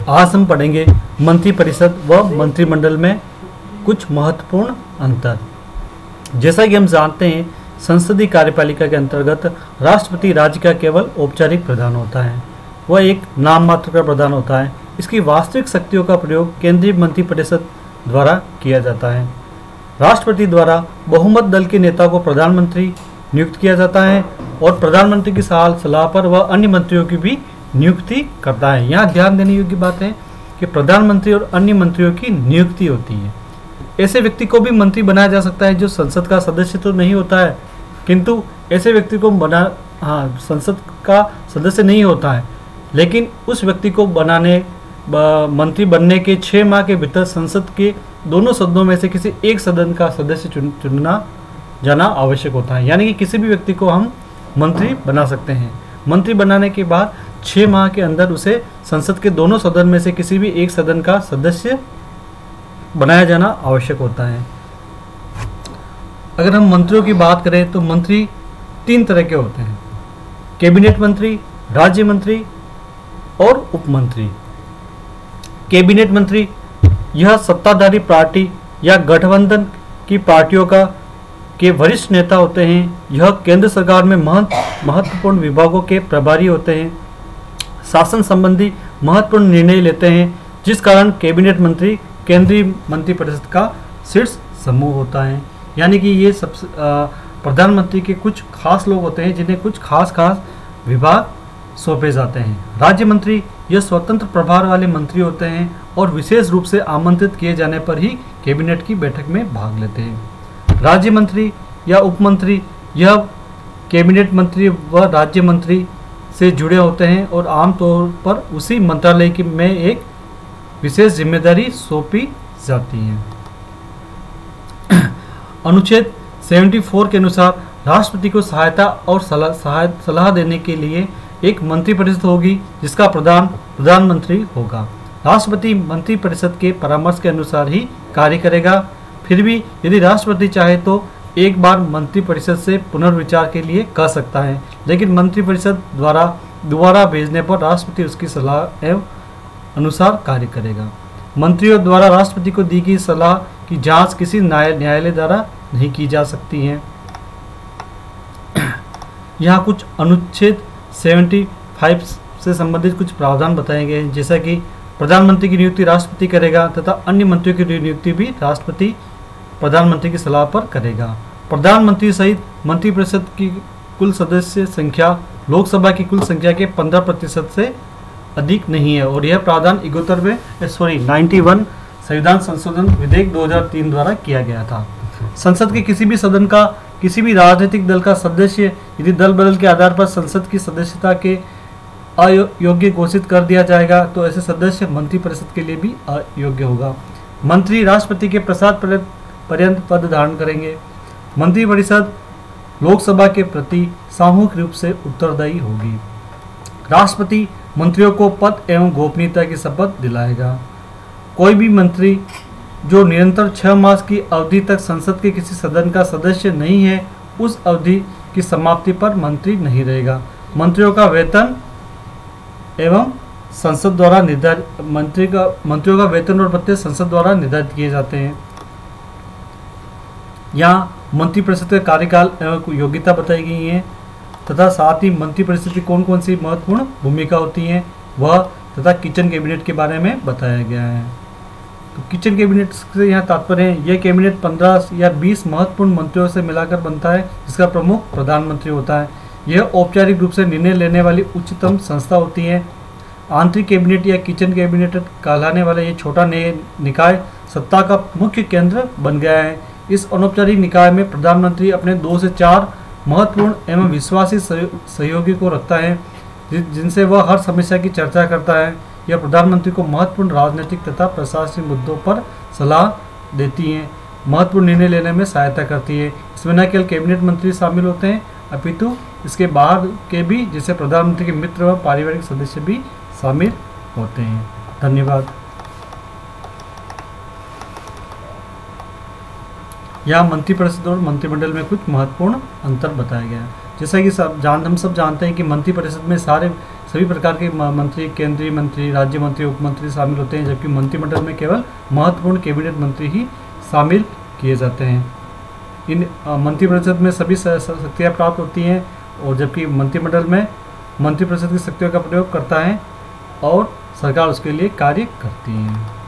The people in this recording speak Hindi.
आज हम पढ़ेंगे मंत्रिपरिषद व मंत्रिमंडल में कुछ महत्वपूर्ण अंतर। जैसा कि हम जानते हैं, संसदीय कार्यपालिका के अंतर्गत राष्ट्रपति राज्य का केवल औपचारिक प्रधान होता है, वह एक नाम मात्र का प्रधान होता है। इसकी वास्तविक शक्तियों का प्रयोग केंद्रीय मंत्रिपरिषद द्वारा किया जाता है। राष्ट्रपति द्वारा बहुमत दल के नेता को प्रधानमंत्री नियुक्त किया जाता है और प्रधानमंत्री की सलाह पर वह अन्य मंत्रियों की भी नियुक्ति करता है। यहाँ ध्यान देने योग्य बात है कि प्रधानमंत्री और अन्य मंत्रियों की नियुक्ति होती है। ऐसे व्यक्ति को भी मंत्री बनाया जा सकता है जो संसद का सदस्य तो नहीं होता है, किंतु ऐसे व्यक्ति को संसद का सदस्य नहीं होता है, लेकिन उस व्यक्ति को मंत्री बनने के 6 माह के भीतर संसद के दोनों सदनों में से किसी एक सदन का सदस्य चुनना जाना आवश्यक होता है। यानी कि किसी भी व्यक्ति को हम मंत्री बना सकते हैं। मंत्री बनाने के बाद 6 माह के अंदर उसे संसद के दोनों सदन में से किसी भी एक सदन का सदस्य बनाया जाना आवश्यक होता है। अगर हम मंत्रियों की बात करें तो मंत्री 3 तरह के होते हैं: कैबिनेट मंत्री, राज्य मंत्री और उप मंत्री। कैबिनेट मंत्री यह सत्ताधारी पार्टी या गठबंधन की पार्टियों के वरिष्ठ नेता होते हैं। यह केंद्र सरकार में महत्वपूर्ण विभागों के प्रभारी होते हैं, शासन संबंधी महत्वपूर्ण निर्णय लेते हैं, जिस कारण कैबिनेट मंत्री केंद्रीय मंत्रिपरिषद का शीर्ष समूह होता है। यानी कि ये सबसे प्रधानमंत्री के कुछ खास लोग होते हैं जिन्हें कुछ खास विभाग सौंपे जाते हैं। राज्य मंत्री यह स्वतंत्र प्रभार वाले मंत्री होते हैं और विशेष रूप से आमंत्रित किए जाने पर ही कैबिनेट की बैठक में भाग लेते हैं। राज्य मंत्री या उप मंत्री यह कैबिनेट मंत्री व राज्य मंत्री से जुड़े होते हैं और आमतौर पर उसी मंत्रालय में एक विशेष जिम्मेदारी सौंपी जाती है। अनुच्छेद 74 के अनुसार राष्ट्रपति को सहायता और सलाह देने के लिए एक मंत्रिपरिषद होगी जिसका प्रधानमंत्री होगा। राष्ट्रपति मंत्रिपरिषद के परामर्श के अनुसार ही कार्य करेगा। फिर भी यदि राष्ट्रपति चाहे तो एक बार मंत्रिपरिषद से पुनर्विचार के लिए कह सकता है, लेकिन मंत्रिपरिषद दोबारा भेजने पर राष्ट्रपति उसकी सलाह एवं अनुसार कार्य करेगा। मंत्रियों द्वारा राष्ट्रपति को दी गई सलाह की जांच किसी न्यायालय द्वारा नहीं की जा सकती है। यहाँ कुछ अनुच्छेद 75 से संबंधित कुछ प्रावधान बताए गए हैं, जैसा कि प्रधानमंत्री की नियुक्ति राष्ट्रपति करेगा तथा अन्य मंत्रियों की नियुक्ति भी राष्ट्रपति प्रधानमंत्री की सलाह पर करेगा। प्रधानमंत्री सहित मंत्रिपरिषद की कुल सदस्य संख्या लोकसभा की कुल संख्या के 15% से अधिक नहीं है और यह प्रावधान 91 संविधान संशोधन विधेयक 2003 द्वारा किया गया था। संसद के किसी भी सदन का किसी भी राजनीतिक दल का सदस्य यदि दल बदल के आधार पर संसद की सदस्यता के अयोग्य घोषित कर दिया जाएगा तो ऐसे सदस्य मंत्रिपरिषद के लिए भी अयोग्य होगा। मंत्री राष्ट्रपति के प्रसाद पर्यंत पद धारण करेंगे। मंत्रिपरिषद लोकसभा के प्रति सामूहिक रूप से उत्तरदायी होगी। राष्ट्रपति मंत्रियों को पद एवं गोपनीयता की शपथ दिलाएगा। कोई भी मंत्री जो निरंतर 6 मास की अवधि तक संसद के किसी सदन का सदस्य नहीं है, उस अवधि की समाप्ति पर मंत्री नहीं रहेगा। मंत्रियों का वेतन एवं संसद द्वारा निर्धारित मंत्रियों का वेतन और भत्ते संसद द्वारा निर्धारित किए जाते हैं। यहाँ मंत्रिपरिषद का कार्यकाल एवं योग्यता बताई गई है तथा साथ ही मंत्रिपरिषद की कौन कौन सी महत्वपूर्ण भूमिका होती है वह तथा किचन कैबिनेट के बारे में बताया गया है। तो किचन कैबिनेट से यहाँ तात्पर्य है यह कैबिनेट 15 या 20 महत्वपूर्ण मंत्रियों से मिलाकर बनता है, जिसका प्रमुख प्रधानमंत्री होता है। यह औपचारिक रूप से निर्णय लेने वाली उच्चतम संस्था होती है। आंतरिक कैबिनेट या किचन कैबिनेट कहलाने वाला ये छोटा निकाय सत्ता का मुख्य केंद्र बन गया है। इस अनौपचारिक निकाय में प्रधानमंत्री अपने 2 से 4 महत्वपूर्ण एवं विश्वासी सहयोगी को रखता है जिनसे वह हर समस्या की चर्चा करता है। यह प्रधानमंत्री को महत्वपूर्ण राजनीतिक तथा प्रशासनिक मुद्दों पर सलाह देती है, महत्वपूर्ण निर्णय लेने में सहायता करती है। इसमें न केवल कैबिनेट मंत्री शामिल होते हैं अपितु इसके बाहर के भी जैसे प्रधानमंत्री के मित्र व पारिवारिक सदस्य भी शामिल होते हैं। धन्यवाद। यहाँ मंत्रिपरिषद और मंत्रिमंडल में कुछ महत्वपूर्ण अंतर बताया गया है। जैसा कि हम सब जानते हैं कि मंत्रिपरिषद में सभी प्रकार के मंत्री, केंद्रीय मंत्री, राज्य मंत्री, उप मंत्री शामिल होते हैं, जबकि मंत्रिमंडल में केवल महत्वपूर्ण कैबिनेट मंत्री ही शामिल किए जाते हैं। इन मंत्रिपरिषद में सभी शक्तियाँ प्राप्त होती हैं, और जबकि मंत्रिमंडल में मंत्रिपरिषद की शक्तियों का प्रयोग करता है और सरकार उसके लिए कार्य करती है।